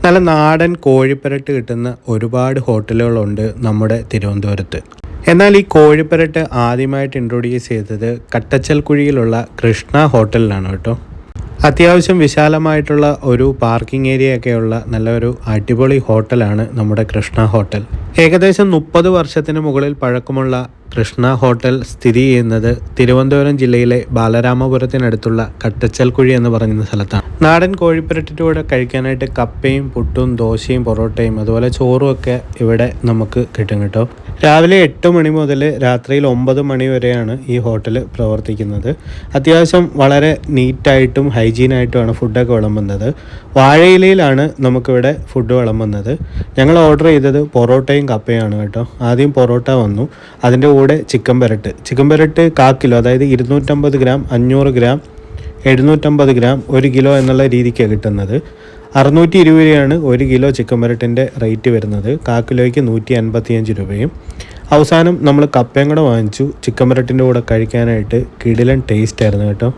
നല്ല നാടൻ കോഴിപ്പരട്ട് കിട്ടുന്ന ഒരുപാട് ഹോട്ടലുകളുണ്ട് നമ്മുടെ തിരുവനന്തപുരത്ത്. എന്നാൽ ഈ കോഴിപ്പരട്ട് ആദ്യമായിട്ട് ഇൻട്രൊഡ്യൂസ് ചെയ്തത് കട്ടച്ചൽക്കുഴിയിലുള്ള കൃഷ്ണ ഹോട്ടലിലാണ് കേട്ടോ. അത്യാവശ്യം വിശാലമായിട്ടുള്ള ഒരു പാർക്കിംഗ് ഏരിയ ഒക്കെയുള്ള നല്ലൊരു അടിപൊളി ഹോട്ടലാണ് നമ്മുടെ കൃഷ്ണ ഹോട്ടൽ. ഏകദേശം 30 വർഷത്തിന് മുകളിൽ പഴക്കമുള്ള കൃഷ്ണ ഹോട്ടൽ സ്ഥിതി ചെയ്യുന്നത് തിരുവനന്തപുരം ജില്ലയിലെ ബാലരാമപുരത്തിനടുത്തുള്ള കട്ടച്ചൽക്കുഴി എന്ന് പറയുന്ന സ്ഥലത്താണ്. നാടൻ കോഴിപ്പരട്ടിൻ്റെ കൂടെ കഴിക്കാനായിട്ട് കപ്പയും പുട്ടും ദോശയും പൊറോട്ടയും അതുപോലെ ചോറും ഒക്കെ ഇവിടെ നമുക്ക് കിട്ടും കേട്ടോ. രാവിലെ 8 മണി മുതൽ രാത്രിയിൽ 9 മണി വരെയാണ് ഈ ഹോട്ടൽ പ്രവർത്തിക്കുന്നത്. അത്യാവശ്യം വളരെ നീറ്റായിട്ടും ഹൈജീനായിട്ടുമാണ് ഫുഡൊക്കെ വിളമ്പുന്നത്. വാഴയിലയിലാണ് നമുക്കിവിടെ ഫുഡ് വിളമ്പുന്നത്. ഞങ്ങൾ ഓർഡർ ചെയ്തത് പൊറോട്ടയും കപ്പയാണ് കേട്ടോ. ആദ്യം പൊറോട്ട വന്നു, അതിൻ്റെ കൂടെ ചിക്കൻ പെരട്ട് 1/4 കിലോ, അതായത് 250 ഗ്രാം, 500 ഗ്രാം, 750 ഗ്രാം, 1 കിലോ എന്നുള്ള രീതിക്കാണ് കിട്ടുന്നത്. 620 രൂപയാണ് 1 കിലോ ചിക്കൻ പെരട്ടിൻ്റെ റേറ്റ് വരുന്നത്. 1/4 കിലോയ്ക്ക് 155 രൂപയും. അവസാനം നമ്മൾ കപ്പയും കൂടെ വാങ്ങിച്ചു ചിക്കൻ പെരട്ടിൻ്റെ കൂടെ കഴിക്കാനായിട്ട്. കിടിലൻ ടേസ്റ്റ് ആയിരുന്നു കേട്ടോ.